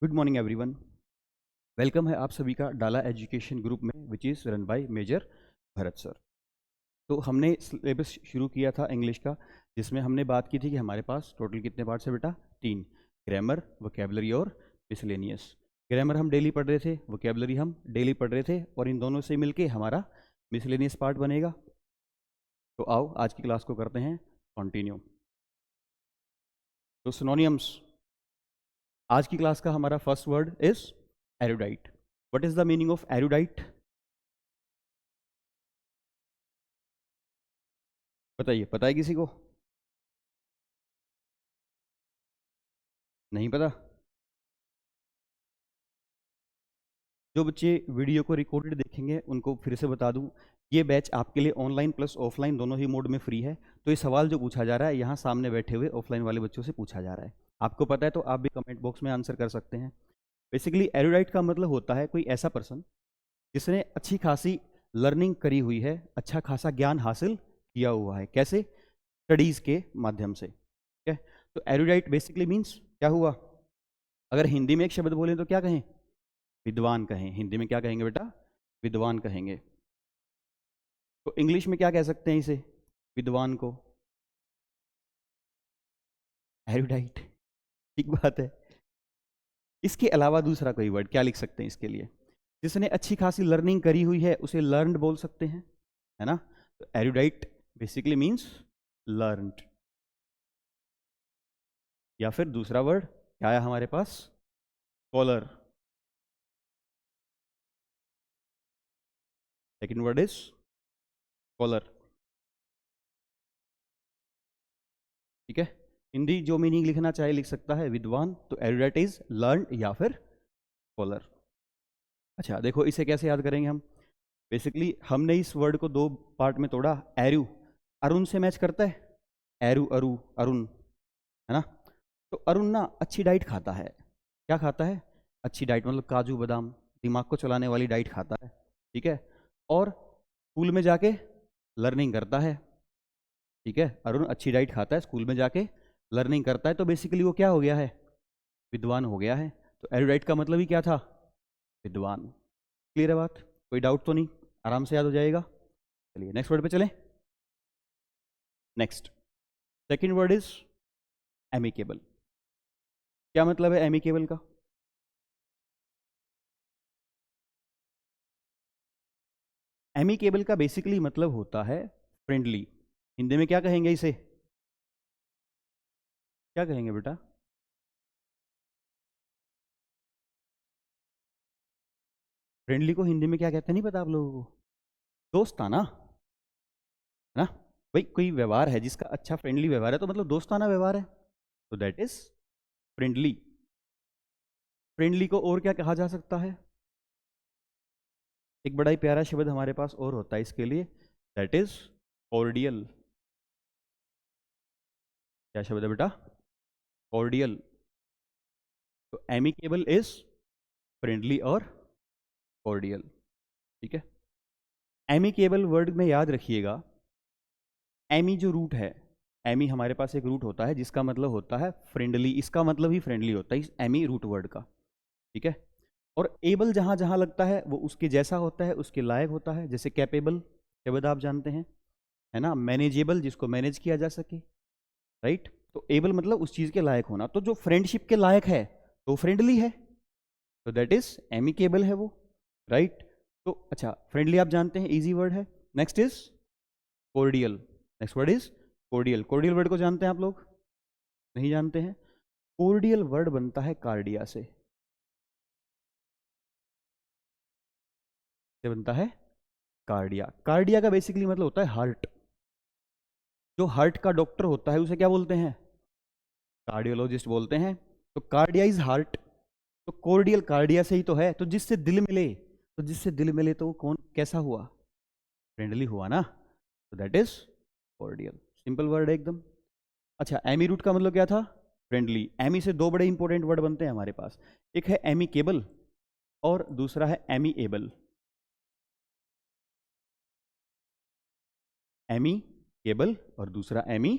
Good morning everyone. Welcome है आप सभी का डाला एजुकेशन ग्रुप में which is run by major Bharat sir. तो हमने सिलेबस शुरू किया था इंग्लिश का, जिसमें हमने बात की थी कि हमारे पास टोटल कितने पार्ट्स है बेटा? 3। ग्रामर, वोकेबलरी और मिसलेनियस। ग्रामर हम डेली पढ़ रहे थे, वोकेबलरी हम डेली पढ़ रहे थे, और इन दोनों से मिलके हमारा मिसलेनियस पार्ट बनेगा। तो आओ आज की क्लास को करते हैं कंटिन्यू। तो सिनोनियम्स, आज की क्लास का हमारा first word is erudite. What is the meaning of erudite? बताइए, पता है किसी को? नहीं पता? जो बच्चे वीडियो को रिकॉर्डेड देखेंगे उनको फिर से बता दूं, ये बैच आपके लिए ऑनलाइन प्लस ऑफलाइन दोनों ही मोड में फ्री है। तो ये सवाल जो पूछा जा रहा है यहाँ सामने बैठे हुए ऑफलाइन वाले बच्चों से पूछा जा रहा है। आपको पता है तो आप भी कमेंट बॉक्स में आंसर कर सकते हैं। बेसिकली एरुडाइट का मतलब होता है कोई ऐसा पर्सन जिसने अच्छी खासी लर्निंग करी हुई है, अच्छा खासा ज्ञान हासिल किया हुआ है। कैसे? स्टडीज के माध्यम से। ठीक है, तो एरुडाइट बेसिकली मीन्स क्या हुआ? अगर हिंदी में एक शब्द बोलें तो क्या कहें? विद्वान कहें। हिंदी में क्या कहेंगे बेटा? विद्वान कहेंगे। तो इंग्लिश में क्या कह सकते हैं इसे, विद्वान को? एरुडाइट। ठीक बात है। इसके अलावा दूसरा कोई वर्ड क्या लिख सकते हैं इसके लिए? जिसने अच्छी खासी लर्निंग करी हुई है उसे लर्नड बोल सकते हैं, है ना? तो एरुडाइट बेसिकली मीन्स लर्नड। या फिर दूसरा वर्ड क्या आया हमारे पास? Scholar. Second word is scholar. ठीक है, हिंदी जो मीनिंग लिखना चाहे लिख सकता है, विद्वान। तो एरुडाइट इज लर्नड या फिर स्कॉलर। अच्छा देखो, इसे कैसे याद करेंगे हम? बेसिकली हमने इस वर्ड को दो पार्ट में तोड़ा। एरु, अरुण से मैच करता है। एरु, अरु, अरुण, है ना? तो अरुण ना अच्छी डाइट खाता है। क्या खाता है? अच्छी डाइट, मतलब काजू बादाम, दिमाग को चलाने वाली डाइट खाता है। ठीक है, और स्कूल में जाके लर्निंग करता है। ठीक है, अरुण अच्छी डाइट खाता है, स्कूल में जाके लर्निंग करता है, तो बेसिकली वो क्या हो गया है? विद्वान हो गया है। तो एरुडाइट का मतलब ही क्या था? विद्वान। क्लियर है बात? कोई डाउट तो नहीं? आराम से याद हो जाएगा। चलिए नेक्स्ट वर्ड पे चलें। Next second word is amicable. क्या मतलब है एमिकेबल का? एमिकेबल का बेसिकली मतलब होता है फ्रेंडली। हिंदी में क्या कहेंगे इसे? क्या कहेंगे बेटा? फ्रेंडली को हिंदी में क्या कहते हैं, नहीं पता आप लोगों को? दोस्ताना, है ना? भाई कोई व्यवहार है जिसका अच्छा फ्रेंडली व्यवहार है तो मतलब दोस्ताना व्यवहार है, तो दैट इज फ्रेंडली। फ्रेंडली को और क्या कहा जा सकता है? एक बड़ा ही प्यारा शब्द हमारे पास और होता है इसके लिए, दैट इज कॉर्डियल। क्या शब्द है बेटा? कॉर्डियल। तो एमिकेबल इज फ्रेंडली और कॉर्डियल। ठीक है, एमिकेबल वर्ड में याद रखिएगा, एमी जो रूट है, एमी हमारे पास एक रूट होता है जिसका मतलब होता है फ्रेंडली। इसका मतलब ही फ्रेंडली होता है इस एमी रूट वर्ड का। ठीक है, और एबल जहां जहां लगता है वो उसके जैसा होता है, उसके लायक होता है। जैसे कैपेबल शब्द आप जानते हैं, है ना? मैनेजेबल, जिसको मैनेज किया जा सके, राइट? तो एबल मतलब उस चीज के लायक होना। तो जो फ्रेंडशिप के लायक है तो फ्रेंडली है, तो दैट इज एमिकेबल है वो, राइट? तो अच्छा, फ्रेंडली आप जानते हैं, इजी वर्ड है। Next is cordial. Next word is cordial. Cordial word को जानते हैं आप लोग? नहीं जानते हैं? कोर्डियल वर्ड बनता है कार्डिया से बनता है कार्डिया। कार्डिया का बेसिकली मतलब होता है हार्ट। जो हार्ट का डॉक्टर होता है उसे क्या बोलते हैं? कार्डियोलॉजिस्ट बोलते हैं। तो कार्डिया इज हार्ट, तो कोर्डियल कार्डिया से ही तो है। तो जिससे दिल मिले, तो जिससे दिल मिले तो वो कौन कैसा हुआ? फ्रेंडली हुआ ना, तो that is cordial. Simple word है एकदम। अच्छा, एमी रूट का मतलब क्या था? फ्रेंडली। एमी से दो बड़े इंपॉर्टेंट वर्ड बनते हैं हमारे पास, एक है एमी केबल और दूसरा है एमी एबल। एमी केबल और दूसरा एमी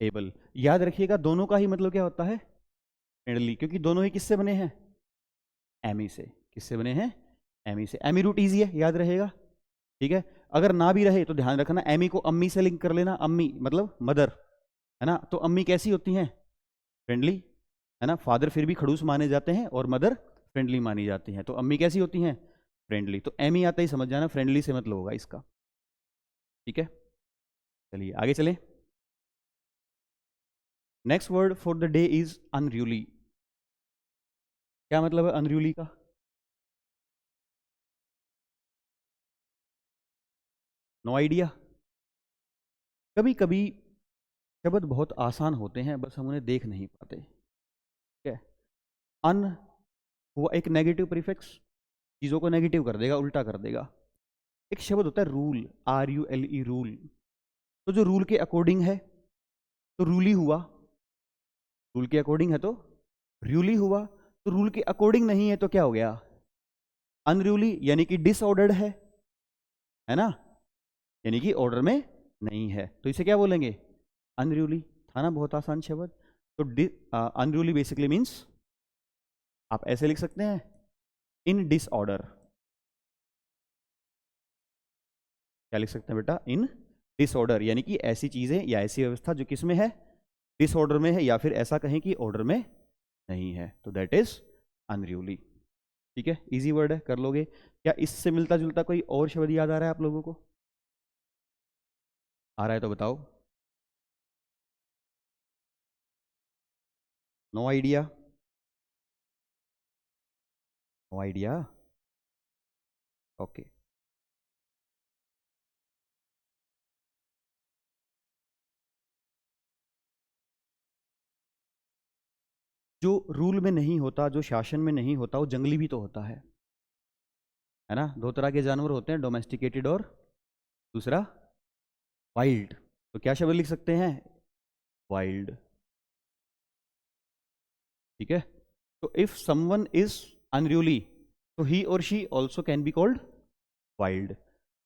एबल। याद रखिएगा दोनों का ही मतलब क्या होता है? फ्रेंडली, क्योंकि दोनों ही किससे बने हैं? एमी से। किससे बने हैं? एमी से। एमी रूट ईजी है, याद रहेगा, ठीक है। अगर ना भी रहे तो ध्यान रखना, एमी को अम्मी से लिंक कर लेना। अम्मी मतलब मदर, है ना। तो अम्मी कैसी होती हैं? फ्रेंडली, है ना। फादर फिर भी खड़ूस माने जाते हैं और मदर फ्रेंडली मानी जाती हैं, तो अम्मी कैसी होती हैं? फ्रेंडली। तो एमी आता ही समझ जाना फ्रेंडली से मतलब होगा इसका, ठीक है। चलिए आगे चलें। Next word for the day is unruly. क्या मतलब है अनरूली का? No idea. कभी कभी शब्द बहुत आसान होते हैं, बस हम उन्हें देख नहीं पाते, ठीक है। अन हुआ एक नेगेटिव प्रीफिक्स, चीजों को नेगेटिव कर देगा, उल्टा कर देगा। एक शब्द होता है रूल, RULE, रूल। तो जो रूल के अकॉर्डिंग है तो रूली हुआ, रूल के अकॉर्डिंग है तो रूली हुआ। तो रूल के अकॉर्डिंग नहीं है तो क्या हो गया? अनरूली, यानी कि डिसऑर्डर्ड है ना, यानी कि ऑर्डर में नहीं है, तो इसे क्या बोलेंगे? अनरूली। था ना बहुत आसान शब्द। तो अनरूली बेसिकली मीन्स, आप ऐसे लिख सकते हैं, इन डिसऑर्डर। क्या लिख सकते हैं बेटा? इन डिसऑर्डर, यानी कि ऐसी चीजें या ऐसी व्यवस्था जो किस में है? डिसऑर्डर में है, या फिर ऐसा कहें कि ऑर्डर में नहीं है, तो दैट इज अनरूली, ठीक है। इजी वर्ड है, कर लोगे। क्या इससे मिलता जुलता कोई और शब्द याद आ रहा है आप लोगों को? आ रहा है तो बताओ। No idea? No idea, okay. जो रूल में नहीं होता, जो शासन में नहीं होता, वो जंगली भी तो होता है ना। दो तरह के जानवर होते हैं, डोमेस्टिकेटेड और दूसरा वाइल्ड। तो क्या शब्द लिख सकते हैं? वाइल्ड, ठीक है। तो इफ समवन इज अनरूली तो ही और she also can be called wild.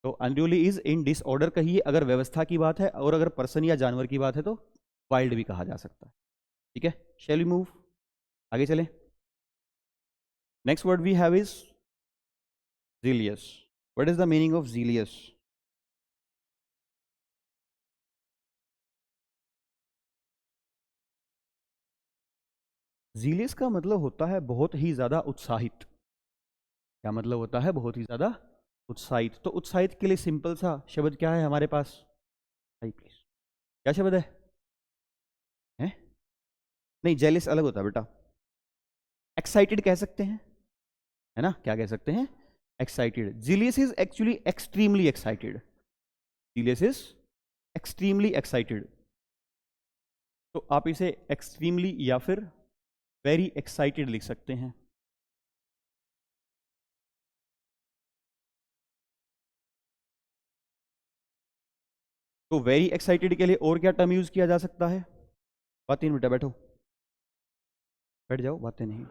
तो अनरूली इज इन डिसऑर्डर कहिए अगर व्यवस्था की बात है, और अगर पर्सन या जानवर की बात है तो वाइल्ड भी कहा जा सकता है, ठीक है। शैल वी मूव, आगे चलें। Next word we have is zealous. What is the meaning of zealous? zealous का मतलब होता है बहुत ही ज्यादा उत्साहित। क्या मतलब होता है? बहुत ही ज्यादा उत्साहित। तो उत्साहित के लिए सिंपल सा शब्द क्या है हमारे पास? प्लीज, क्या शब्द है? नहीं, जेलिस अलग होता है बेटा। एक्साइटेड कह सकते हैं, है ना। क्या कह सकते हैं? Excited. Zealous is actually extremely excited. Zealous is extremely excited. तो आप इसे एक्सट्रीमली या फिर वेरी एक्साइटेड लिख सकते हैं। तो वेरी एक्साइटेड के लिए और क्या टर्म यूज किया जा सकता है? बातें बेटा, बैठो, बैठ जाओ, बातें नहीं।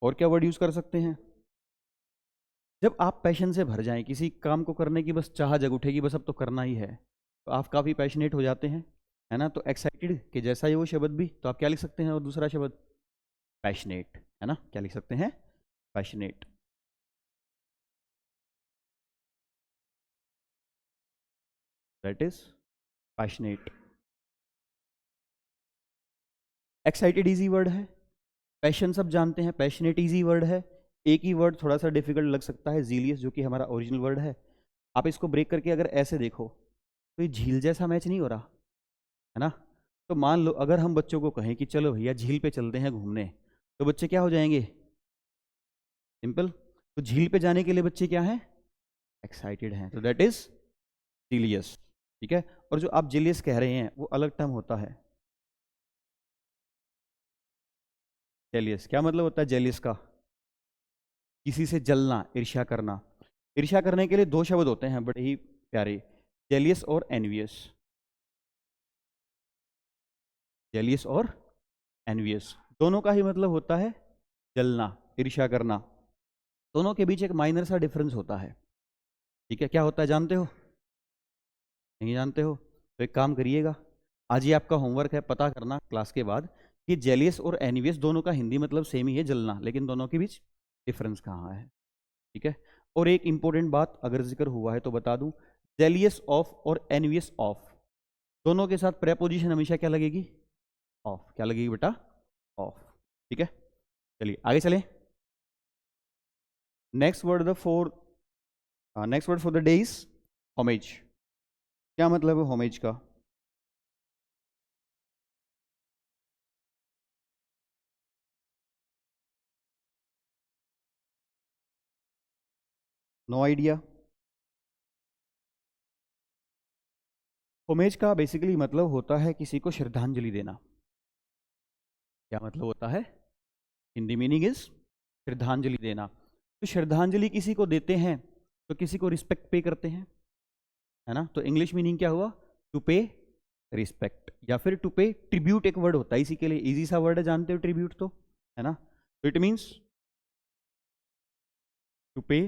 और क्या वर्ड यूज कर सकते हैं? जब आप पैशन से भर जाएं, किसी काम को करने की बस चाह जग उठेगी, बस अब तो करना ही है, तो आप काफी पैशनेट हो जाते हैं, है ना। तो एक्साइटेड के जैसा ही वो शब्द भी, तो आप क्या लिख सकते हैं? और दूसरा शब्द पैशनेट, है ना। क्या लिख सकते हैं? Passionate, that is passionate. Excited easy word है, पैशन सब जानते हैं, पैशनेट इजी वर्ड है। एक ही वर्ड थोड़ा सा डिफिकल्ट लग सकता है, जीलियस, जो कि हमारा ओरिजिनल वर्ड है। आप इसको ब्रेक करके अगर ऐसे देखो तो ये झील जैसा मैच नहीं हो रहा, है ना। तो मान लो अगर हम बच्चों को कहें कि चलो भैया झील पे चलते हैं घूमने, तो बच्चे क्या हो जाएंगे? सिंपल। तो झील पे जाने के लिए बच्चे क्या हैं? एक्साइटेड हैं, तो दैट इज जीलियस, ठीक है। और जो आप जीलियस कह रहे हैं वो अलग टर्म होता है, जेलियस। क्या मतलब होता है जेलियस का? किसी से जलना, ईर्ष्या करना। ईर्ष्या करने के लिए दो शब्द होते हैं बड़े ही प्यारे, जेलियस और एनवियस। जेलियस और एनवियस दोनों का ही मतलब होता है जलना, ईर्ष्या करना। दोनों के बीच एक माइनर सा डिफरेंस होता है, ठीक है। क्या होता है जानते हो? नहीं जानते हो? तो एक काम करिएगा, आज ये आपका होमवर्क है, पता करना क्लास के बाद कि जेलियस और एनिवियस दोनों का हिंदी मतलब सेम ही है, जलना, लेकिन दोनों के बीच डिफरेंस कहाँ है, ठीक है। और एक इंपॉर्टेंट बात अगर जिक्र हुआ है तो बता दूं, जेलियस ऑफ और एनिवियस ऑफ दोनों के साथ प्रेपोजिशन हमेशा क्या लगेगी, ऑफ। क्या लगेगी बेटा, ऑफ, ठीक है। चलिए आगे चलें। Next word for the day is homage. क्या मतलब है होमेज का? No idea. होमेज का बेसिकली मतलब होता है किसी को श्रद्धांजलि देना। क्या मतलब होता है? हिंदी मीनिंग इज श्रद्धांजलि देना। तो श्रद्धांजलि किसी को देते हैं तो किसी को रिस्पेक्ट पे करते हैं, है ना। तो इंग्लिश मीनिंग क्या हुआ? टू पे रिस्पेक्ट, या फिर टू पे ट्रिब्यूट एक वर्ड होता है इसी के लिए, इजी सा वर्ड है, जानते हो ट्रिब्यूट तो, है ना। तो इट मीन्स टू पे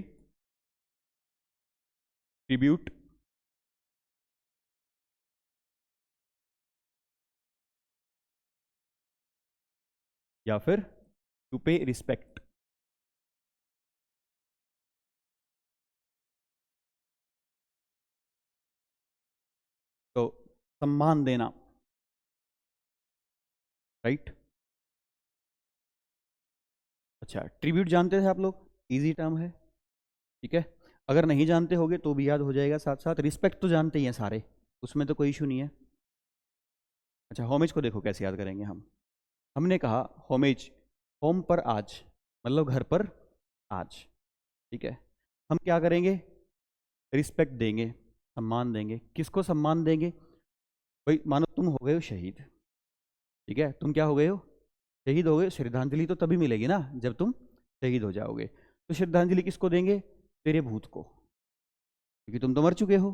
ट्रिब्यूट या फिर टू पे रिस्पेक्ट। तो सम्मान देना, राइट। अच्छा, ट्रिब्यूट जानते थे आप लोग, इजी टर्म है, ठीक है। अगर नहीं जानते होगे तो भी याद हो जाएगा साथ साथ। रिस्पेक्ट तो जानते ही हैं सारे, उसमें तो कोई इशू नहीं है। अच्छा, होमेज को देखो कैसे याद करेंगे हम। हमने कहा होमेज, होम पर आज, मतलब घर पर आज, ठीक है। हम क्या करेंगे? रिस्पेक्ट देंगे, सम्मान देंगे। किसको सम्मान देंगे? भाई मानो तुम हो गए हो शहीद, ठीक है, तुम क्या हो गए हो? शहीद हो गए। श्रद्धांजलि तो तभी मिलेगी ना जब तुम शहीद हो जाओगे। तो श्रद्धांजलि किसको देंगे? तेरे भूत को, क्योंकि तुम तो मर चुके हो।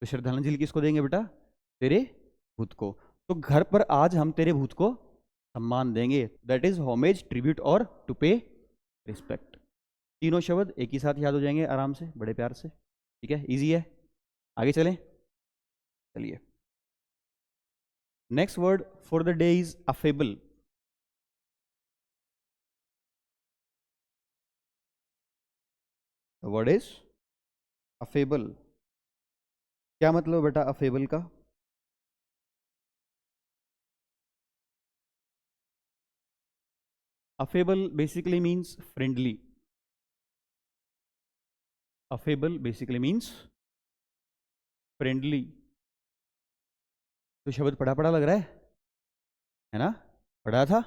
तो श्रद्धांजलि किसको देंगे बेटा? तेरे भूत को। तो घर पर आज हम तेरे भूत को सम्मान देंगे, दैट इज होमेज, ट्रिब्यूट और टू पे रिस्पेक्ट। तीनों शब्द एक ही साथ याद हो जाएंगे आराम से, बड़े प्यार से, ठीक है, इजी है। आगे चलें, चलिए। Next word for the day is affable. The word is affable. क्या मतलब बेटा अफेबल का? Affable basically means friendly. Affable basically means friendly. तो शब्द पढ़ा पढ़ा लग रहा है ना? पढ़ा था,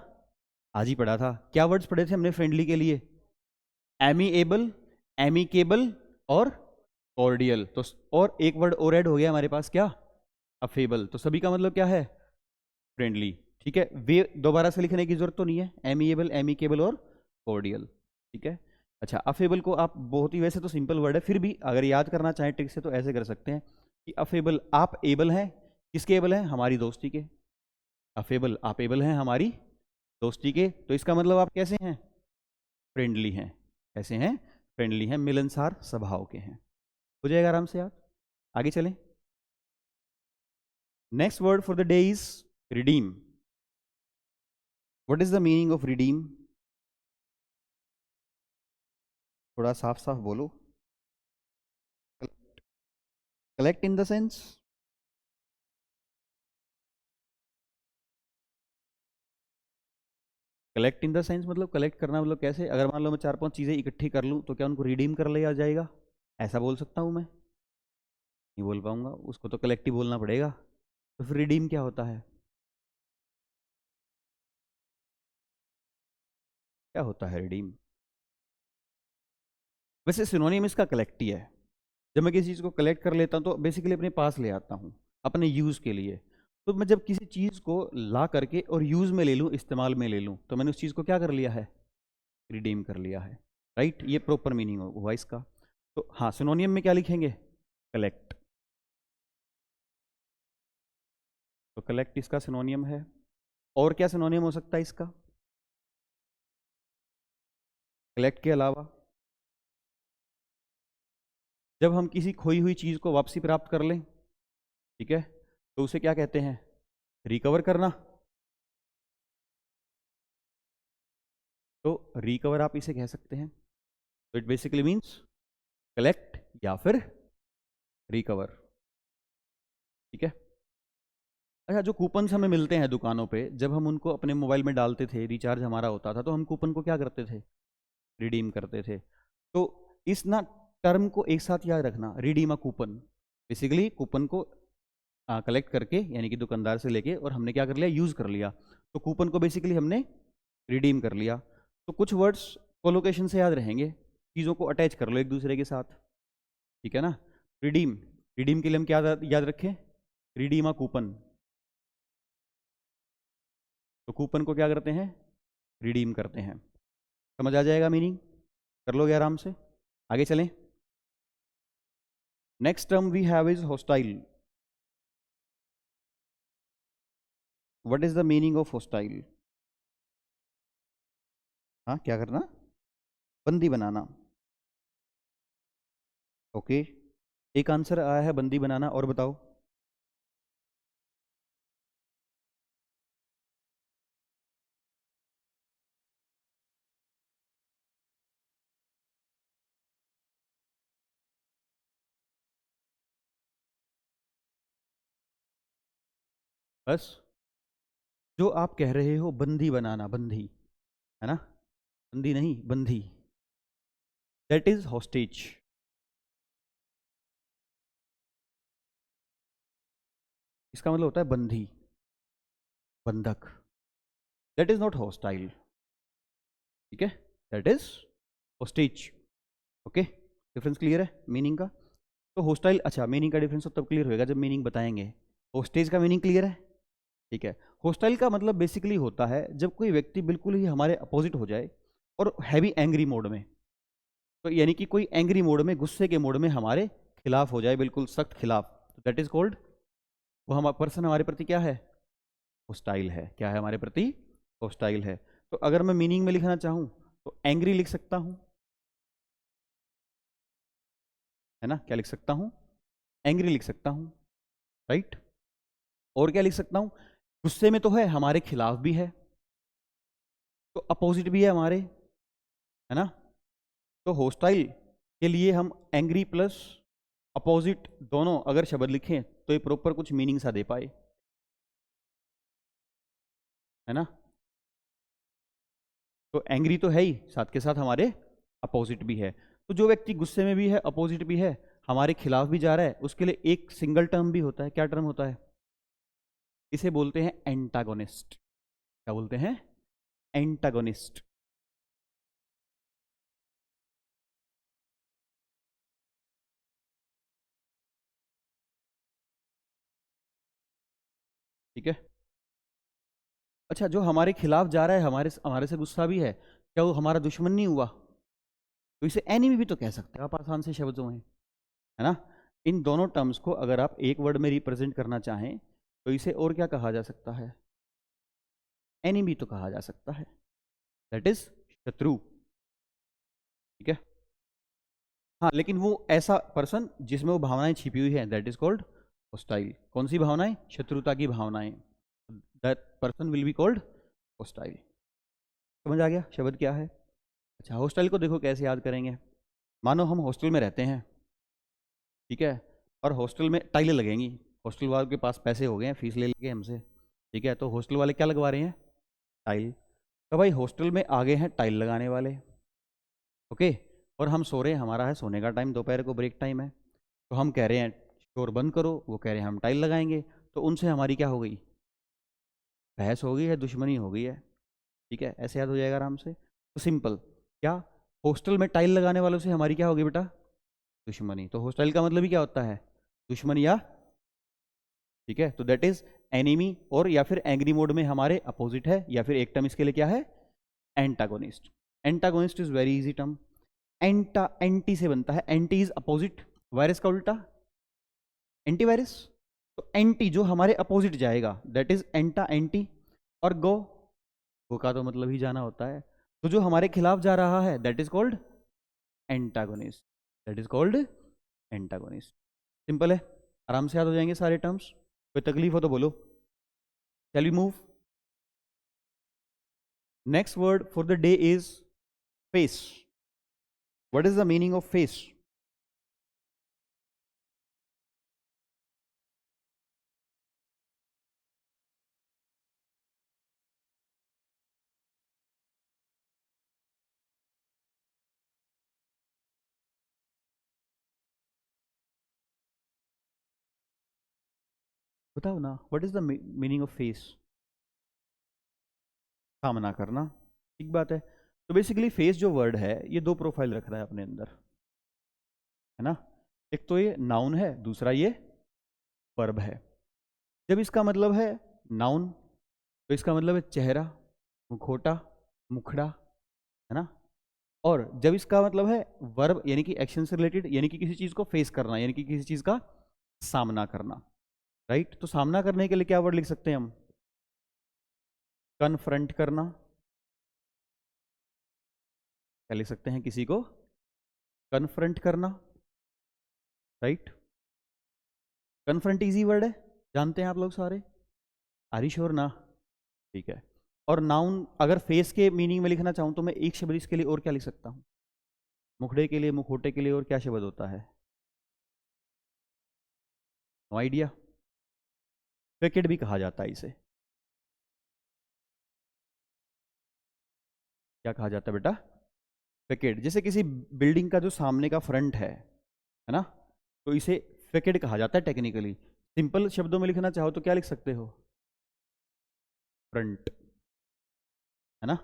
आज ही पढ़ा था। क्या वर्ड्स पढ़े थे हमने फ्रेंडली के लिए? एमीएबल, एमिकेबल और कॉर्डियल। तो और एक वर्ड और ऐड हो गया हमारे पास, क्या? अफेबल। तो सभी का मतलब क्या है? फ्रेंडली, ठीक है। वे दोबारा से लिखने की जरूरत तो नहीं है, एमिएबल, एमिकेबल और कॉर्डियल, ठीक है। अच्छा, अफेबल को आप बहुत ही, वैसे तो सिंपल वर्ड है, फिर भी अगर याद करना चाहें ट्रिक से तो ऐसे कर सकते हैं कि अफेबल, आप एबल हैं, किसके एबल हैं? हमारी दोस्ती के। अफेबल, आप एबल हैं हमारी दोस्ती के, तो इसका मतलब आप कैसे हैं? फ्रेंडली हैं। कैसे हैं? फ्रेंडली हैं, मिलनसार स्वभाव के हैं। हो जाएगा आराम से याद। आगे चलें। Next word for the day is redeem. What is the meaning of redeem? थोड़ा साफ साफ बोलो। Collect in the sense? Collect in the sense मतलब कलेक्ट करना, मतलब कैसे? अगर मान लो मैं चार पांच चीजें इकट्ठी कर लूं तो क्या उनको रिडीम कर लिया जाएगा? ऐसा बोल सकता हूं मैं? नहीं बोल पाऊंगा, उसको तो कलेक्टिव बोलना पड़ेगा। तो फिर रिडीम क्या होता है? क्या होता है रिडीम? वैसे सिनोनिम इसका कलेक्ट ही है। जब मैं किसी चीज़ को कलेक्ट कर लेता हूँ तो बेसिकली अपने पास ले आता हूँ अपने यूज़ के लिए। तो मैं जब किसी चीज़ को ला करके और यूज़ में ले लूँ, इस्तेमाल में ले लूँ, तो मैंने उस चीज़ को क्या कर लिया है? रिडीम कर लिया है, राइट। ये प्रॉपर मीनिंग हुआ इसका। तो हाँ, सिनोनियम में क्या लिखेंगे? कलेक्ट। तो कलेक्ट इसका सिनोनियम है। और क्या सिनोनियम हो सकता है इसका कलेक्ट के अलावा? जब हम किसी खोई हुई चीज़ को वापसी प्राप्त कर लें, ठीक है, तो उसे क्या कहते हैं? रिकवर करना। तो रिकवर आप इसे कह सकते हैं, तो इट बेसिकली मीन्स कलेक्ट या फिर रिकवर। ठीक है। अच्छा, जो कूपन्स हमें मिलते हैं दुकानों पे, जब हम उनको अपने मोबाइल में डालते थे, रिचार्ज हमारा होता था, तो हम कूपन को क्या करते थे? रिडीम करते थे। तो इस ना टर्म को एक साथ याद रखना, redeem a coupon. Basically coupon को कलेक्ट करके, यानी कि दुकानदार से लेके, और हमने क्या कर लिया? यूज कर लिया। तो कूपन को बेसिकली हमने रिडीम कर लिया। तो कुछ वर्ड्स कोलोकेशन से याद रहेंगे, चीज़ों को अटैच कर लो एक दूसरे के साथ। ठीक है ना? रिडीम, रिडीम के लिए हम क्या याद रखें? Redeem a coupon. तो कूपन को क्या करते हैं? रिडीम करते हैं। समझ आ जाएगा मीनिंग? कर लोगे आराम से। आगे चलें। Next term we have is hostile. What is the meaning of hostile? हाँ, क्या करना? बंदी बनाना। ओके, एक आंसर आया है बंदी बनाना, और बताओ। बस, जो आप कह रहे हो बंदी बनाना, बंदी है ना, बंदी नहीं, बंदी, दैट इज हॉस्टेज। इसका मतलब होता है बंदी, बंधक। That is not hostile. ठीक है, that is hostage. Okay, difference clear है मीनिंग का? तो हॉस्टाइल, अच्छा, मीनिंग का डिफरेंस तो तब क्लियर होएगा जब मीनिंग बताएंगे। हॉस्टेज का मीनिंग क्लियर है? ठीक है। हॉस्टाइल का मतलब बेसिकली होता है जब कोई व्यक्ति बिल्कुल ही हमारे अपोजिट हो जाए और हैवी एंग्री मोड में। तो यानी कि कोई एंग्री मोड में, गुस्से के मोड में हमारे खिलाफ हो जाए, बिल्कुल सख्त खिलाफ, तो दैट इज कॉल्ड, वो हम पर्सन हमारे प्रति क्या है? हॉस्टाइल है। क्या है हमारे प्रति? हॉस्टाइल है। तो अगर मैं मीनिंग में लिखना चाहूं तो एंग्री लिख सकता हूं, है ना? क्या लिख सकता हूं? एंग्री लिख सकता हूं, राइट। और क्या लिख सकता हूं? गुस्से में तो है, हमारे खिलाफ भी है, तो अपोजिट भी है हमारे, है ना? तो हॉस्टाइल के लिए हम एंग्री प्लस अपोजिट दोनों अगर शब्द लिखें तो ये प्रॉपर कुछ मीनिंग सा दे पाए, है ना? तो एंग्री तो है ही, साथ के साथ हमारे अपोजिट भी है। तो जो व्यक्ति गुस्से में भी है, अपोजिट भी है, हमारे खिलाफ भी जा रहा है, उसके लिए एक सिंगल टर्म भी होता है। क्या टर्म होता है? इसे बोलते हैं एंटागोनिस्ट। क्या बोलते हैं? एंटागोनिस्ट। ठीक है। अच्छा, जो हमारे खिलाफ जा रहा है, हमारे हमारे से गुस्सा भी है, क्या वो हमारा दुश्मन नहीं हुआ? तो इसे एनिमी भी तो कह सकते हैं आप आसान से शब्दों में, है ना? इन दोनों टर्म्स को अगर आप एक वर्ड में रिप्रेजेंट करना चाहें तो इसे और क्या कहा जा सकता है? एनिमी तो कहा जा सकता है, दैट इज शत्रु। ठीक है। हाँ, लेकिन वो ऐसा पर्सन जिसमें वो भावनाएं छिपी हुई हैं, दैट इज कॉल्ड हॉस्टाइल। कौन सी भावनाएं? शत्रुता की भावनाएं। That person will be called hostile. समझ आ गया शब्द क्या है? अच्छा, हॉस्टाइल को देखो कैसे याद करेंगे। मानो हम हॉस्टल में रहते हैं, ठीक है, और हॉस्टल में टाइलें लगेंगी। हॉस्टल वालों के पास पैसे हो गए हैं, फीस ले लेंगे हमसे, ठीक है, तो हॉस्टल वाले क्या लगवा रहे हैं? टाइल। तो भाई हॉस्टल में आ गए हैं टाइल लगाने वाले, ओके, और हम सो रहे हैं, हमारा है सोने का टाइम, दोपहर को ब्रेक टाइम है, तो हम कह रहे हैं शोर बंद करो, वो कह रहे हैं हम टाइल लगाएंगे, तो उनसे हमारी क्या हो गई? बहस हो गई है, दुश्मनी हो गई है। ठीक है, ऐसे याद हो जाएगा आराम से। तो सिंपल, क्या? हॉस्टल में टाइल लगाने वालों से हमारी क्या होगी बेटा? दुश्मनी। तो हॉस्टाइल का मतलब ही क्या होता है? दुश्मनी या, ठीक है, तो दैट इज एनिमी, और या फिर एंग्री मोड में हमारे अपोजिट है, या फिर एक टर्म इसके लिए क्या है? Antagonist. Antagonist is very easy term. एंटा, एंटी से बनता है, एंटी इज अपोजिट, वायरस का उल्टा एंटीवायरस। तो एंटी जो हमारे अपोजिट जाएगा दैट इज एंटा, एंटी। और गो, गो का तो मतलब ही जाना होता है, तो जो हमारे खिलाफ जा रहा है that is called antagonist, that is called antagonist. Simple है, आराम से याद हो जाएंगे सारे टर्म्स। कोई तकलीफ हो तो बोलो। Shall we move? Next word for the day is face. What is the meaning of face? बताओ ना, what is the meaning of face? सामना करना, ठीक बात है। तो बेसिकली फेस जो वर्ड है ये दो प्रोफाइल रख रहा है अपने अंदर, है ना। एक तो ये नाउन है, दूसरा ये वर्ब है। जब इसका मतलब है नाउन तो इसका मतलब है चेहरा, मुखौटा, मुखड़ा, है ना। और जब इसका मतलब है वर्ब यानी कि एक्शन से रिलेटेड, यानी कि किसी चीज को फेस करना, यानी कि किसी चीज का सामना करना, राइट। तो सामना करने के लिए क्या वर्ड लिख सकते हैं हम? कन्फ्रंट करना। क्या लिख सकते हैं? किसी को कन्फ्रंट करना, राइट। कन्फ्रंट इजी वर्ड है, जानते हैं आप लोग सारे, आर यू श्योर ना? ठीक है। और नाउन अगर फेस के मीनिंग में लिखना चाहूं तो मैं एक शब्द इसके लिए और क्या लिख सकता हूं? मुखड़े के लिए, मुखौटे के लिए और क्या शब्द होता है? No idea. फेकेड भी कहा जाता है इसे। क्या कहा जाता है बेटा? फेकेड। जैसे किसी बिल्डिंग का जो सामने का फ्रंट है ना, तो इसे फेकेड कहा जाता है टेक्निकली। सिंपल शब्दों में लिखना चाहो तो क्या लिख सकते हो? फ्रंट, है ना।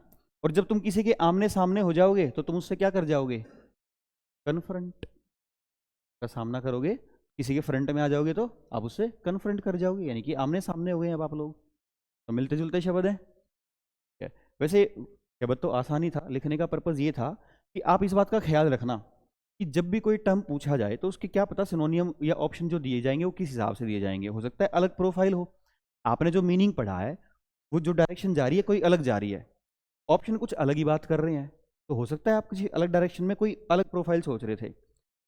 और जब तुम किसी के आमने सामने हो जाओगे तो तुम उससे क्या कर जाओगे? कन्फ्रंट का सामना करोगे। किसी के फ्रंट में आ जाओगे तो आप उससे कन्फ्रंट कर जाओगे, यानी कि आमने सामने हो गए अब आप लोग। तो मिलते जुलते शब्द हैं। वैसे शब्द तो आसान ही था, लिखने का पर्पज ये था कि आप इस बात का ख्याल रखना कि जब भी कोई टर्म पूछा जाए तो उसके क्या पता सिनोनियम या ऑप्शन जो दिए जाएंगे वो किस हिसाब से दिए जाएंगे। हो सकता है अलग प्रोफाइल हो, आपने जो मीनिंग पढ़ा है वो जो डायरेक्शन जा रही है कोई अलग जा रही है, ऑप्शन कुछ अलग ही बात कर रहे हैं। तो हो सकता है आप किसी अलग डायरेक्शन में कोई अलग प्रोफाइल सोच रहे थे,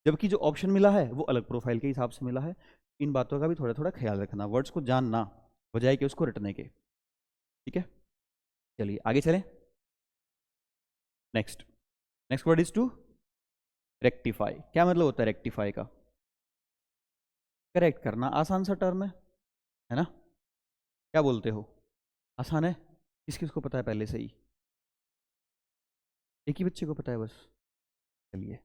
जबकि जो ऑप्शन मिला है वो अलग प्रोफाइल के हिसाब से मिला है। इन बातों का भी थोड़ा थोड़ा ख्याल रखना, वर्ड्स को जानना बजाय कि उसको रटने के, ठीक है। चलिए आगे चलें। Next next word is to rectify. क्या मतलब होता है रेक्टिफाई का? करेक्ट करना। आसान सा टर्म है ना। क्या बोलते हो? आसान है? किस किस को पता है पहले से ही? एक ही बच्चे को पता है बस? चलिए,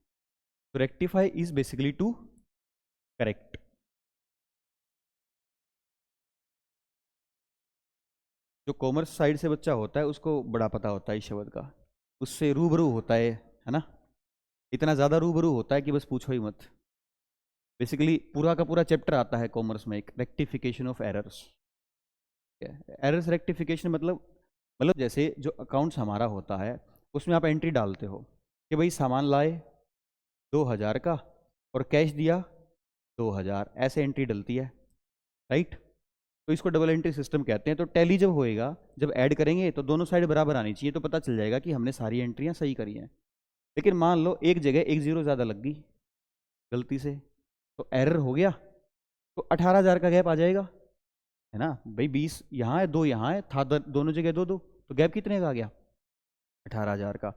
तो rectify is basically to correct. जो कॉमर्स साइड से बच्चा होता है उसको बड़ा पता होता है इस शब्द का, उससे रूबरू होता है ना। इतना ज़्यादा रूबरू होता है कि बस पूछो ही मत। बेसिकली पूरा का पूरा चैप्टर आता है कॉमर्स में, एक rectification of errors. Errors rectification मतलब जैसे जो अकाउंट्स हमारा होता है उसमें आप एंट्री डालते हो कि भाई सामान लाए 2000 का और कैश दिया 2000, ऐसे एंट्री डलती है, राइट। तो इसको डबल एंट्री सिस्टम कहते हैं। तो टैली जब होएगा, जब ऐड करेंगे तो दोनों साइड बराबर आनी चाहिए, तो पता चल जाएगा कि हमने सारी एंट्रियां सही करी हैं। लेकिन मान लो एक जगह एक जीरो ज़्यादा लग गई गलती से, तो एरर हो गया, तो 18,000 का गैप आ जाएगा, है ना। भाई 20 यहाँ है, 2 यहाँ है, था दोनों जगह 2-2, तो गैप कितने का आ गया? 18,000 का।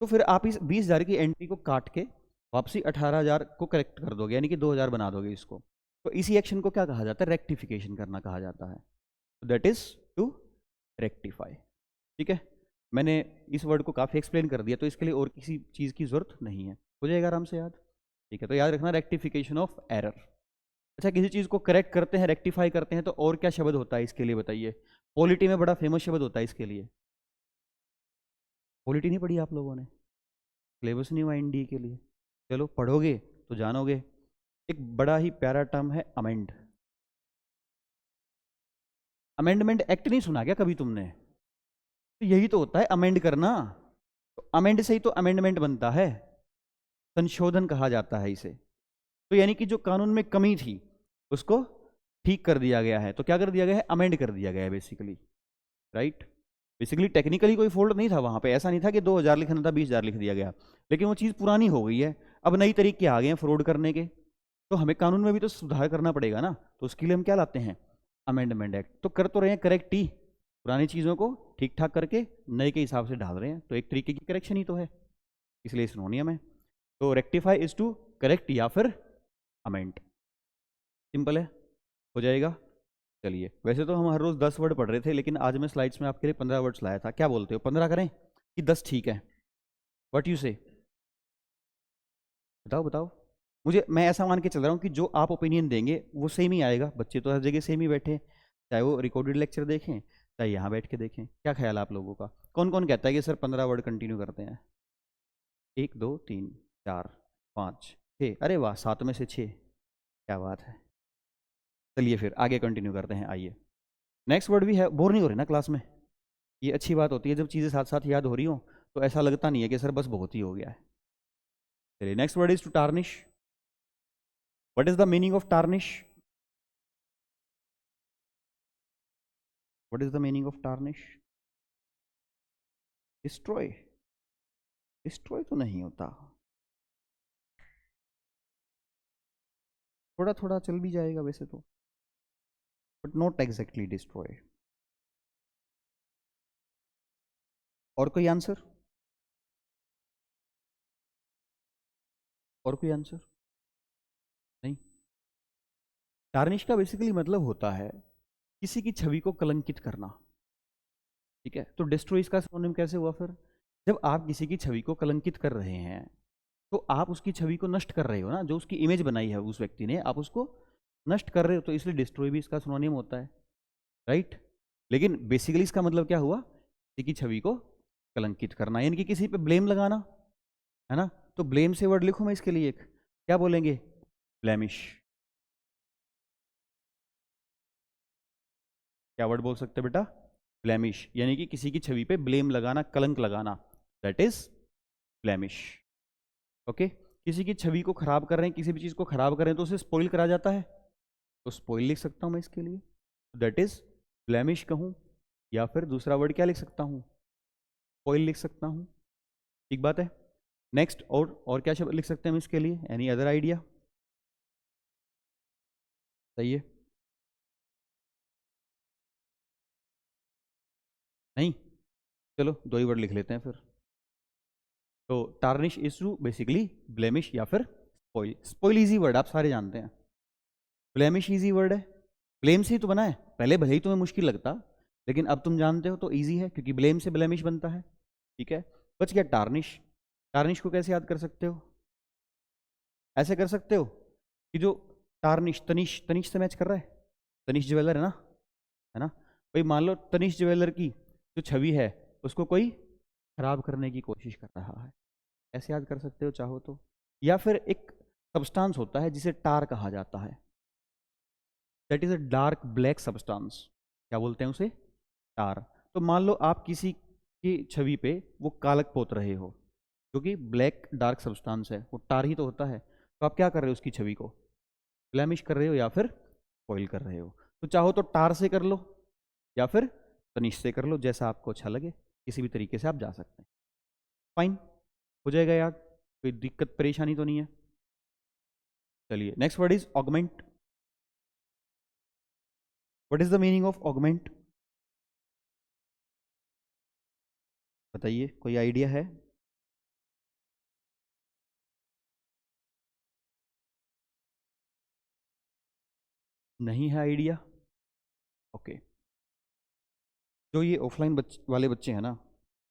तो फिर आप इस 20,000 की एंट्री को काट के वापसी 18,000 को करेक्ट कर दोगे, यानी कि 2,000 बना दोगे इसको। तो इसी एक्शन को क्या कहा जाता है? रेक्टिफिकेशन करना कहा जाता है। दैट इज टू रेक्टिफाई, ठीक है। मैंने इस वर्ड को काफ़ी एक्सप्लेन कर दिया, तो इसके लिए और किसी चीज़ की जरूरत नहीं है, हो जाएगा आराम से याद, ठीक है। तो याद रखना रेक्टिफिकेशन ऑफ एरर। अच्छा, किसी चीज़ को करेक्ट करते हैं, रेक्टिफाई करते हैं, तो और क्या शब्द होता है इसके लिए बताइए? पॉलिटी में बड़ा फेमस शब्द होता है इसके लिए। पॉलिटी नहीं पढ़ी आप लोगों ने? सिलेबस नहीं हुआ एनडीए के लिए? चलो पढ़ोगे तो जानोगे। एक बड़ा ही प्यारा टर्म है अमेंड। अमेंडमेंट एक्ट नहीं सुना क्या कभी तुमने? तो यही तो होता है अमेंड करना। तो अमेंड से ही तो अमेंडमेंट बनता है, संशोधन कहा जाता है इसे। तो यानी कि जो कानून में कमी थी उसको ठीक कर दिया गया है। तो क्या कर दिया गया है? अमेंड कर दिया गया है बेसिकली, राइट। बेसिकली टेक्निकली कोई फॉल्ट नहीं था वहां पे, ऐसा नहीं था कि 2000 लिखना था 20,000 लिख दिया गया, लेकिन वो चीज़ पुरानी हो गई है, अब नई तरीके आ गए हैं फ्रॉड करने के। तो हमें कानून में भी तो सुधार करना पड़ेगा ना, तो उसके लिए हम क्या लाते हैं? Amendment act. तो कर तो रहे हैं करेक्ट ही, पुरानी चीज़ों को ठीक ठाक करके नए के हिसाब से डाल रहे हैं, तो एक तरीके की करेक्शन ही तो है, इसलिए सिनोनियम है। तो रेक्टिफाई इज टू करेक्ट या फिर अमेंड, सिंपल है, हो जाएगा। चलिए, वैसे तो हम हर रोज 10 वर्ड पढ़ रहे थे, लेकिन आज मैं स्लाइड्स में आपके लिए 15 वर्ड्स लाया था। क्या बोलते हो, 15 करें कि 10 ठीक है? व्हाट यू से, बताओ बताओ। मुझे, मैं ऐसा मान के चल रहा हूँ कि जो आप ओपिनियन देंगे वो सेम ही आएगा। बच्चे तो हर जगह सेम ही बैठे हैं, चाहे वो रिकॉर्डेड लेक्चर देखें चाहे यहाँ बैठ के देखें। क्या ख्याल है आप लोगों का? कौन कौन कहता है कि सर 15 वर्ड कंटिन्यू करते हैं? 1 2 3 4 5 6, अरे वाह, 7 में से 6, क्या बात है। चलिए फिर आगे कंटिन्यू करते हैं, आइए। नेक्स्ट वर्ड भी है, बोर नहीं हो रही ना क्लास में, ये अच्छी बात होती है जब चीज़ें साथ साथ याद हो रही हो, तो ऐसा लगता नहीं है कि सर बस बहुत ही हो गया है। चलिए, next word is to tarnish. What is the meaning of tarnish? What is the meaning of tarnish? Destroy, destroy तो नहीं होता, थोड़ा थोड़ा चल भी जाएगा वैसे तो, बट नॉट एग्जैक्टली डिस्ट्रॉय। और कोई आंसर? और कोई आंसर नहीं? टार्निश का बेसिकली मतलब होता है किसी की छवि को कलंकित करना, ठीक है? तो डिस्ट्रॉय इसका सिनोनिम कैसे हुआ फिर? जब आप किसी की छवि को कलंकित कर रहे हैं तो आप उसकी छवि को नष्ट कर रहे हो ना, जो उसकी इमेज बनाई है उस व्यक्ति ने, आप उसको नष्ट कर रहे हो, तो इसलिए डिस्ट्रॉय भी इसका सिनोनिम होता है, राइट? लेकिन बेसिकली इसका मतलब क्या हुआ? किसी की छवि को कलंकित करना, यानी कि किसी पे ब्लेम लगाना, है ना? तो ब्लेम से वर्ड लिखूं मैं इसके लिए एक, क्या बोलेंगे? ब्लेमिश। क्या वर्ड बोल सकते हैं बेटा? ब्लेमिश, यानी कि किसी की छवि पे ब्लेम लगाना, कलंक लगाना, दैट इज ब्लेमिश। ओके, किसी की छवि को खराब कर रहे हैं, किसी भी चीज को खराब कर रहे हैं तो उसे स्पॉइल करा जाता है, तो स्पॉइल लिख सकता हूं मैं इसके लिए, दैट इज ब्लेमिश कहूं, या फिर दूसरा वर्ड क्या लिख सकता हूं? स्पॉइल लिख सकता हूं, ठीक बात है। नेक्स्ट, और क्या शब्द लिख सकते हैं हम इसके लिए? Any other idea? सही है, नहीं? चलो दो ही वर्ड लिख लेते हैं फिर। तो tarnish is to basically blemish या फिर स्पॉइल। स्पॉइल इजी वर्ड, आप सारे जानते हैं। ब्लेमिश इजी वर्ड है, ब्लेम से ही तो बना है, पहले भले ही तुम्हें मुश्किल लगता, लेकिन अब तुम जानते हो तो इजी है, क्योंकि ब्लेम से ब्लेमिश बनता है, ठीक है? बच गया टार्निश। टार्निश को कैसे याद कर सकते हो? ऐसे कर सकते हो कि जो टार्निश, तनिष, तनिष से मैच कर रहा है, तनिष ज्वेलर है ना, है ना? भाई मान लो तनिष ज्वेलर की जो छवि है उसको कोई खराब करने की कोशिश कर रहा है, ऐसे याद कर सकते हो चाहो तो। या फिर एक सब्सटेंस होता है जिसे टार कहा जाता है, that is a dark black substance, क्या बोलते हैं उसे? टार। तो मान लो आप किसी की छवि पे वो कालक पोत रहे हो, क्योंकि ब्लैक डार्क सब्सटेंस है, वो टार ही तो होता है, तो आप क्या कर रहे हो? उसकी छवि को ब्लेमिश कर रहे हो या फिर फॉइल कर रहे हो। तो चाहो तो टार से कर लो या फिर तनिष से कर लो, जैसा आपको अच्छा लगे, किसी भी तरीके से आप जा सकते हैं। फाइन, हो जाएगा याद, कोई दिक्कत परेशानी तो नहीं है? चलिए, next word is augment. What is the meaning of augment? बताइए, कोई आइडिया है? नहीं है आइडिया? ओके। जो ये ऑफलाइन वाले बच्चे हैं ना,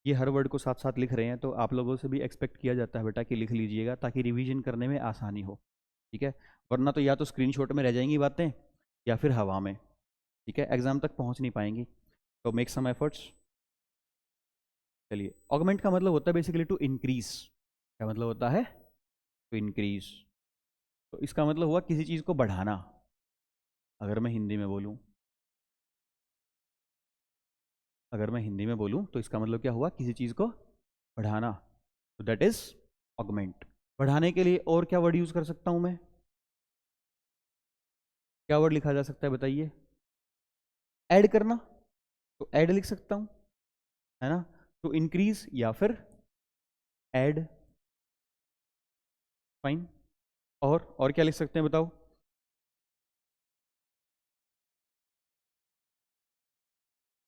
ये हर वर्ड को साथ साथ लिख रहे हैं, तो आप लोगों से भी एक्सपेक्ट किया जाता है बेटा कि लिख लीजिएगा, ताकि रिवीजन करने में आसानी हो, ठीक है? वरना तो या तो स्क्रीनशॉट में रह जाएंगी बातें या फिर हवा में, ठीक है? एग्जाम तक पहुंच नहीं पाएंगी, तो मेक सम एफर्ट्स। चलिए, ऑगमेंट का मतलब होता है बेसिकली टू इंक्रीज। क्या मतलब होता है? To increase. तो इसका मतलब हुआ किसी चीज़ को बढ़ाना, अगर मैं हिंदी में बोलूँ, अगर मैं हिंदी में बोलूँ तो इसका मतलब क्या हुआ? किसी चीज़ को बढ़ाना, तो दैट इज ऑगमेंट। बढ़ाने के लिए और क्या वर्ड यूज कर सकता हूँ मैं? क्या वर्ड लिखा जा सकता है बताइए? ऐड करना, तो ऐड लिख सकता हूँ, है ना? तो इंक्रीज या फिर ऐड, फाइन। और क्या लिख सकते हैं बताओ?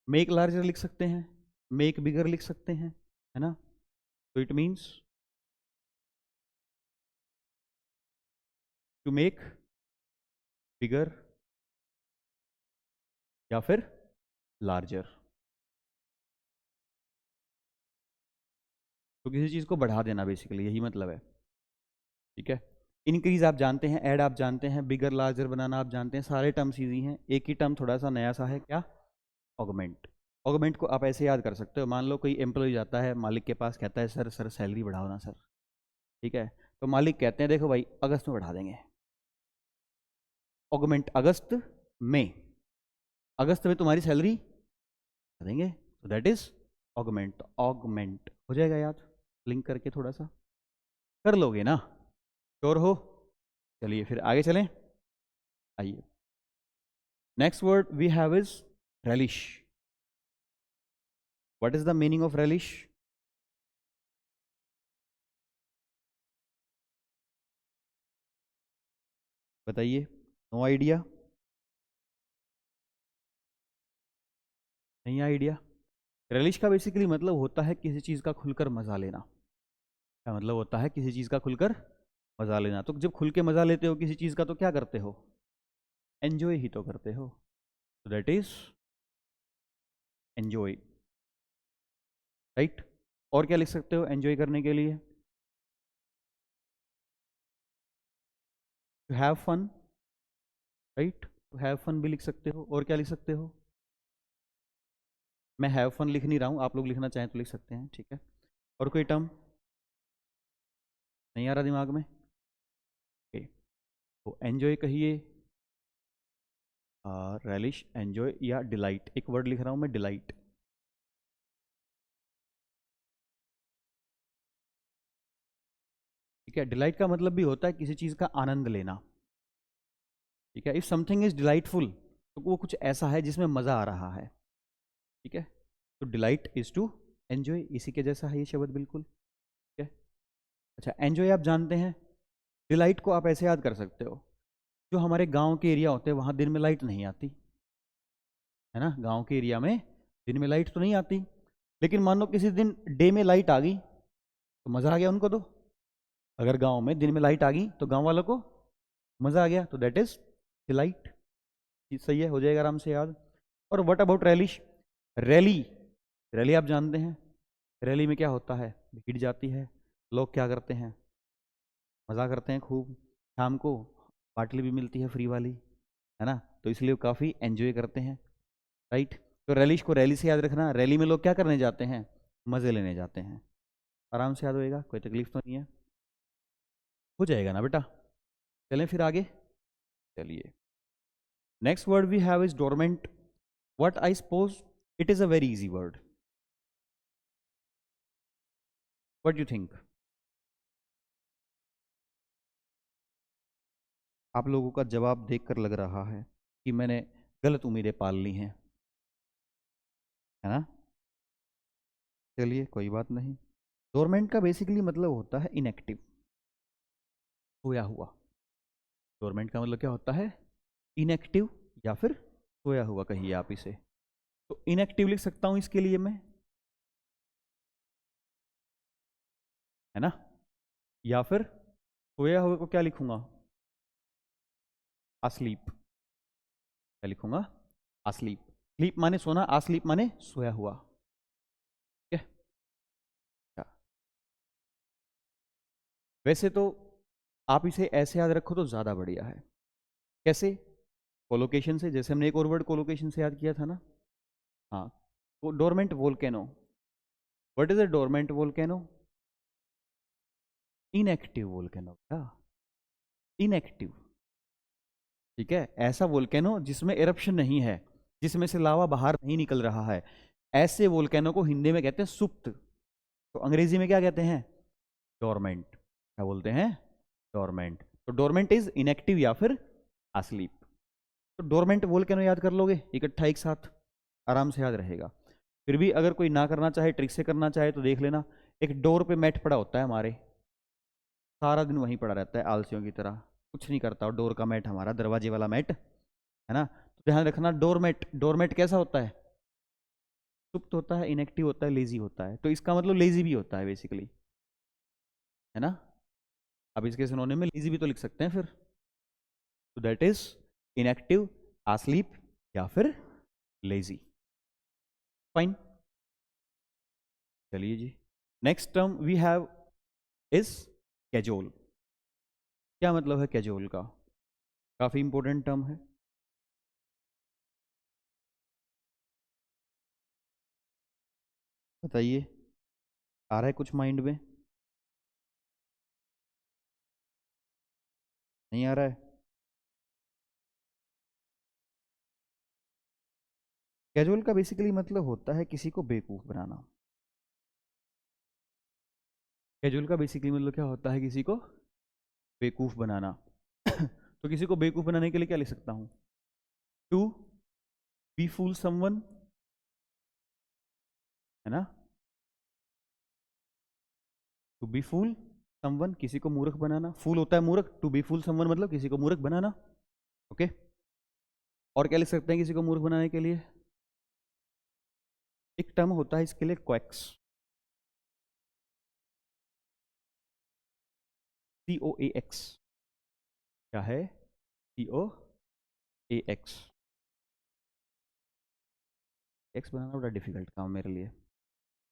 मेक लार्जर लिख सकते हैं, मेक बिगर लिख सकते हैं, है ना। तो इट मीन्स टू मेक बिगर या फिर लार्जर। तो किसी चीज़ को बढ़ा देना, बेसिकली यही मतलब है, ठीक है। इंक्रीज आप जानते हैं, ऐड आप जानते हैं, बिगर लार्जर बनाना आप जानते हैं, सारे टर्म्स इजी हैं। एक ही टर्म थोड़ा सा नया सा है, क्या? ऑगमेंट। ऑगमेंट को आप ऐसे याद कर सकते हो, मान लो कोई एम्प्लॉय जाता है मालिक के पास, कहता है सर सर सैलरी बढ़ाओ ना सर, ठीक है। तो मालिक कहते हैं देखो भाई अगस्त में बढ़ा देंगे। ऑगमेंट अगस्त में, अगस्त में तुम्हारी सैलरी बढ़ा देंगे, तो दैट इज ऑगमेंट। ऑगमेंट हो जाएगा याद, लिंक करके थोड़ा सा कर लोगे ना, श्योर हो? चलिए फिर आगे चलें, आइए। Next word we have is relish. What is the meaning of relish? बताइए, नो आइडिया, नहीं आइडिया। relish का बेसिकली मतलब होता है किसी चीज़ का खुलकर मजा लेना। क्या मतलब होता है? किसी चीज़ का खुलकर मजा लेना। तो जब खुल के मजा लेते हो किसी चीज़ का तो क्या करते हो? एंजॉय ही तो करते हो। तो दैट इज एंजॉय, राइट। और क्या लिख सकते हो एंजॉय करने के लिए? To have fun, right. To have fun भी लिख सकते हो। और क्या लिख सकते हो? मैं हैव फन लिख नहीं रहा हूँ, आप लोग लिखना चाहें तो लिख सकते हैं, ठीक है। और कोई टर्म नहीं आ रहा दिमाग में? ओके, तो एंजॉय कहिए, रेलिश, एंजॉय या डिलाइट। एक वर्ड लिख रहा हूँ मैं, डिलाइट। ठीक है, डिलाइट का मतलब भी होता है किसी चीज़ का आनंद लेना। ठीक है, इफ समथिंग इज डिलाइटफुल तो वो कुछ ऐसा है जिसमें मज़ा आ रहा है। ठीक है, तो डिलाइट इज टू एंजॉय, इसी के जैसा है ये शब्द बिल्कुल। ठीक है, अच्छा एंजॉय आप जानते हैं। डिलाइट को आप ऐसे याद कर सकते हो, जो हमारे गांव के एरिया होते हैं वहाँ दिन में लाइट नहीं आती, है ना। गांव के एरिया में दिन में लाइट तो नहीं आती, लेकिन मान लो किसी दिन डे में लाइट आ गई तो मज़ा आ गया उनको। तो अगर गांव में दिन में लाइट आ गई तो गांव वालों को मज़ा आ गया, तो दैट इज डिलाइट। सही है, हो जाएगा आराम से याद। और what about relish? Rally, rally आप जानते हैं। रैली में क्या होता है? भीड़ जाती है, लोग क्या करते हैं? मज़ा करते हैं खूब। शाम को पार्टी भी मिलती है फ्री वाली, है ना, तो इसलिए वो काफ़ी एंजॉय करते हैं, राइट। तो रैलिश को रैली से याद रखना। रैली में लोग क्या करने जाते हैं? मज़े लेने जाते हैं। आराम से याद होएगा, कोई तकलीफ तो नहीं है, हो जाएगा ना बेटा। चलें फिर आगे, चलिए। Next word we have is dormant. What I suppose it is a very easy word. What you think? आप लोगों का जवाब देखकर लग रहा है कि मैंने गलत उम्मीदें पाल ली हैं, है ना। चलिए कोई बात नहीं। डोरमेंट का बेसिकली मतलब होता है इनएक्टिव, सोया हुआ। डोरमेंट का मतलब क्या होता है? इनएक्टिव या फिर सोया हुआ कहिए आप इसे। तो इनएक्टिव लिख सकता हूं इसके लिए मैं, है ना। या फिर सोया हुए को क्या लिखूंगा? asleep। क्या लिखूंगा? asleep। स्लीप माने सोना, asleep माने सोया हुआ। ठीक है, अच्छा। वैसे तो आप इसे ऐसे याद रखो तो ज्यादा बढ़िया है। कैसे? कोलोकेशन से, जैसे हमने एक और वर्ड कोलोकेशन से याद किया था ना। हाँ, तो dormant volcano. What is a dormant volcano? Inactive volcano का, इनएक्टिव। ठीक है, ऐसा वोल्केनो जिसमें एरप्शन नहीं है, जिसमें से लावा बाहर नहीं निकल रहा है, ऐसे वोल्केनो को हिंदी में कहते हैं सुप्त। तो अंग्रेजी में क्या कहते हैं? डोरमेंट। क्या बोलते हैं? डोरमेंट। तो डोरमेंट इज इनएक्टिव या फिर asleep। तो डोरमेंट वोल्केनो याद कर लोगे इकट्ठा एक साथ, आराम से याद रहेगा। फिर भी अगर कोई ना करना चाहे, ट्रिक से करना चाहे तो देख लेना। एक डोर पे मैट पड़ा होता है हमारे, सारा दिन वहीं पड़ा रहता है आलसियों की तरह, कुछ नहीं करता। और डोर का मैट हमारा दरवाजे वाला मैट, है ना। तो ध्यान रखना, डोर मैट, डोर मैट कैसा होता है? सुप्त होता है, इनएक्टिव होता है, लेजी होता है। तो इसका मतलब लेजी भी होता है बेसिकली, है ना। अब इसके सिनोनिम में लेजी भी तो लिख सकते हैं फिर। तो दैट इज इनएक्टिव, asleep या फिर लेजी। फाइन, चलिए जी। Next term we have is casual. क्या मतलब है कैजुअल का? काफी इंपॉर्टेंट टर्म है। बताइए, आ रहा है कुछ माइंड में? नहीं आ रहा है? कैजुअल का बेसिकली मतलब होता है किसी को बेवकूफ बनाना। कैजुअल का बेसिकली मतलब क्या होता है? किसी को बेवकूफ बनाना। तो किसी को बेवकूफ बनाने के लिए क्या लिख सकता हूं? टू बी फूल समवन, है ना। टू बी फूल समवन, किसी को मूर्ख बनाना। फूल होता है मूर्ख, टू बी फूल समवन मतलब किसी को मूर्ख बनाना। ओके, और क्या लिख सकते हैं किसी को मूर्ख बनाने के लिए? एक टर्म होता है इसके लिए, क्वैक्स। COAX। क्या है? COAX। एक्स बनाना बड़ा डिफिकल्ट काम मेरे लिए।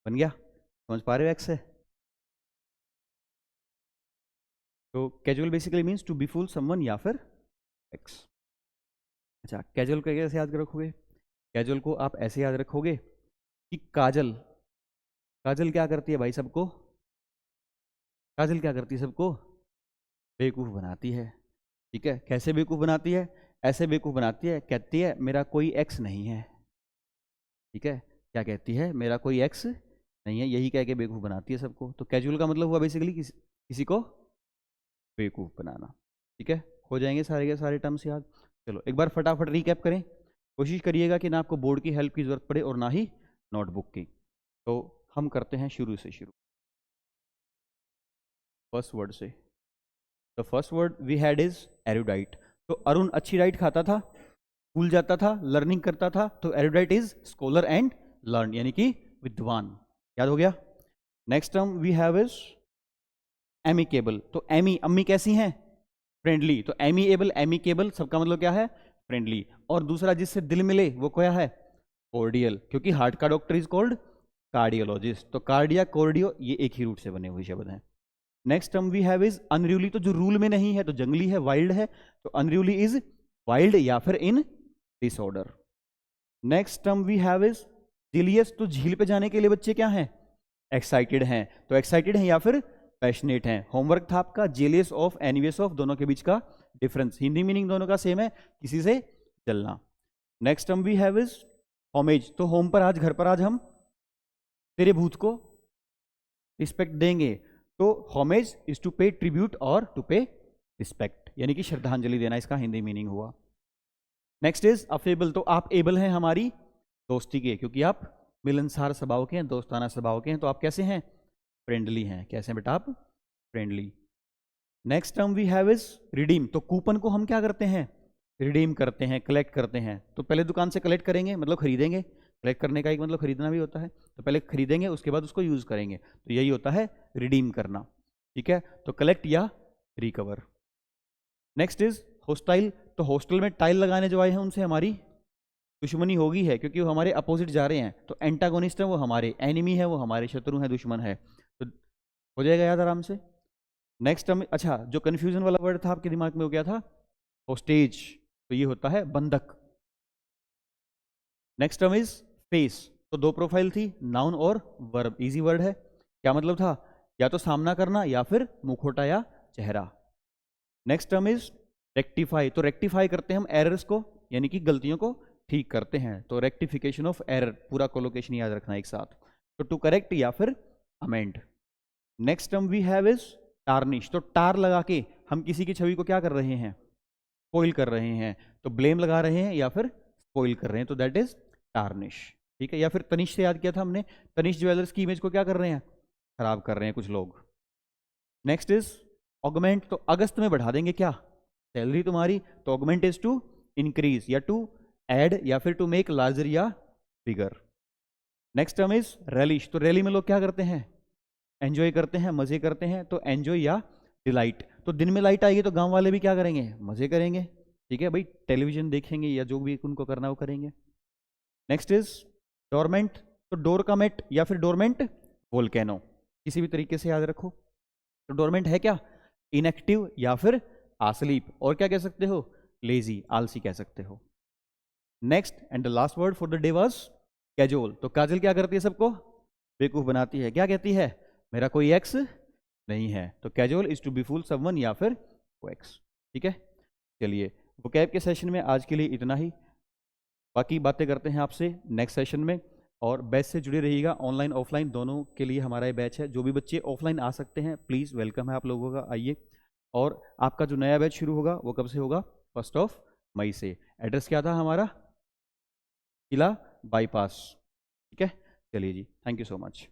बन गया? समझ पा रहे हो एक्स है? तो casual basically means to be fool someone या फिर एक्स। अच्छा, कैजुअल को कैसे याद रखोगे? कैजुअल को आप ऐसे याद रखोगे कि काजल, काजल क्या करती है भाई सबको? काजल क्या करती है सबको? बेवकूफ बनाती है। ठीक है, कैसे बेवकूफ बनाती है? ऐसे बेवकूफ बनाती है, कहती है मेरा कोई एक्स नहीं है। ठीक है, क्या कहती है? मेरा कोई एक्स नहीं है, यही कह के बेवकूफ बनाती है सबको। तो कैजुअल का मतलब हुआ बेसिकली किसी को बेवकूफ बनाना। ठीक है, हो जाएंगे सारे के सारे टर्म्स याद। चलो एक बार फटाफट रिकैप करें। कोशिश करिएगा कि ना आपको बोर्ड की हेल्प की जरूरत पड़े और ना ही नोटबुक की। तो हम करते हैं शुरू से शुरू, फर्स्ट वर्ड से। The first word we had is erudite. तो अरुण अच्छी डाइट खाता था, स्कूल जाता था, लर्निंग करता था। तो erudite is scholar and learn, यानी कि विद्वान। याद हो गया? Next term we have is amicable. तो एमी, अम्मी कैसी हैं? फ्रेंडली। तो एमीएबल, एमिकेबल सबका मतलब क्या है? फ्रेंडली। और दूसरा जिससे दिल मिले वो क्या है? कॉर्डियल, क्योंकि हार्ट का डॉक्टर इज कॉल्ड कार्डियोलॉजिस्ट। तो कार्डिया, कॉर्डियो, ये एक ही रूट से बने हुए शब्द हैं। Next term we have is unruly. तो जो रूल में नहीं है तो जंगली है, वाइल्ड है। तो अनरूली इज वाइल्ड या फिर in disorder. Next term we have is zealous. तो झील पे जाने के लिए बच्चे क्या हैं? एक्साइटेड हैं। तो एक्साइटेड हैं या फिर पैशनेट हैं। होमवर्क था आपका जेलियस ऑफ, एनिवियस ऑफ, दोनों के बीच का डिफरेंस। हिंदी मीनिंग दोनों का सेम है, किसी से चलना। Next term we have is homage. तो होम पर आज, घर पर आज हम तेरे भूत को रिस्पेक्ट देंगे। तो होमेज इज टू पे ट्रिब्यूट और टू पे रिस्पेक्ट, यानी कि श्रद्धांजलि देना, इसका हिंदी मीनिंग हुआ। Next is affable. तो आप एबल हैं हमारी दोस्ती के, क्योंकि आप मिलनसार स्वभाव के हैं, दोस्ताना स्वभाव के हैं। तो आप कैसे हैं? फ्रेंडली हैं। कैसे हैं बेटा आप? Friendly. Next term we have is redeem. तो कूपन को हम क्या करते हैं? रिडीम करते हैं, कलेक्ट करते हैं। तो पहले दुकान से कलेक्ट करेंगे, मतलब खरीदेंगे। कलेक्ट करने का एक मतलब खरीदना भी होता है। तो पहले खरीदेंगे, उसके बाद उसको यूज करेंगे। तो यही होता है रिडीम करना। ठीक है, तो कलेक्ट या रिकवर। Next is hostile. तो हॉस्टल में टाइल लगाने जो आए हैं उनसे हमारी दुश्मनी होगी है, क्योंकि वो हमारे अपोजिट जा रहे हैं। तो एंटागोनिस्ट है वो हमारे, एनिमी है वो हमारे, शत्रु है, दुश्मन है। तो हो जाएगा याद आराम से। नेक्स्ट टर्म, अच्छा जो कंफ्यूजन वाला वर्ड था आपके दिमाग में, हो गया था होस्टेज। तो ये होता है बंधक। Next term is face. तो दो प्रोफाइल थी, नाउन और वर्ब, इजी वर्ड है। क्या मतलब था? या तो सामना करना या फिर मुखौटा या चेहरा। Next term is rectify. तो रेक्टिफाई करते हैं हम एरर्स को, यानी कि गलतियों को ठीक करते हैं। तो रेक्टिफिकेशन ऑफ एरर, पूरा कोलोकेशन याद रखना एक साथ। तो टू करेक्ट या फिर amend. Next term we have is tarnish. तो टार लगा के हम किसी की छवि को क्या कर रहे हैं? स्पॉइल कर रहे हैं। तो ब्लेम लगा रहे हैं या फिर स्पॉइल कर रहे हैं। तो दैट इज टार्निश। ठीक है, या फिर तनिष से याद किया था हमने, तनिष ज्वेलर्स की इमेज को क्या कर रहे हैं? खराब कर रहे हैं कुछ लोग। Next is augment. तो अगस्त में बढ़ा देंगे क्या? सैलरी तुम्हारी। तो ऑगमेंट इज टू इंक्रीज या टू ऐड या फिर टू मेक लार्जर या bigger. Next term is relish. तो रैली में लोग क्या करते हैं, एंजॉय करते हैं, मजे करते हैं। तो एंजॉय या डिलाइट। तो दिन में लाइट आएगी तो गांव वाले भी क्या करेंगे, मजे करेंगे। ठीक है भाई, टेलीविजन देखेंगे या जो भी उनको करना वो करेंगे। Next is dormant. तो डोर का मेट या फिर डोरमेंट वोल्केनो, किसी भी तरीके से याद रखो। तो डोरमेंट है क्या, इनएक्टिव या फिर आस्लीप, और क्या कह सकते हो, लेजी, आलसी कह सकते हो। Next and the last word for the day was casual. तो काजल क्या करती है, सबको बेवकूफ बनाती है। क्या कहती है, मेरा कोई एक्स नहीं है। तो cajole is to be fool someone या फिर को एक्स। ठीक है, चलिए वोकैब के सेशन में आज के लिए इतना ही। बाकी बातें करते हैं आपसे नेक्स्ट सेशन में। और बैच से जुड़े रहिएगा, ऑनलाइन ऑफलाइन दोनों के लिए हमारा ये बैच है। जो भी बच्चे ऑफलाइन आ सकते हैं प्लीज़ वेलकम है आप लोगों का, आइए। और आपका जो नया बैच शुरू होगा वो कब से होगा, 1 मई से। एड्रेस क्या था हमारा, किला बाईपास। ठीक है, चलिए जी, थैंक यू सो मच।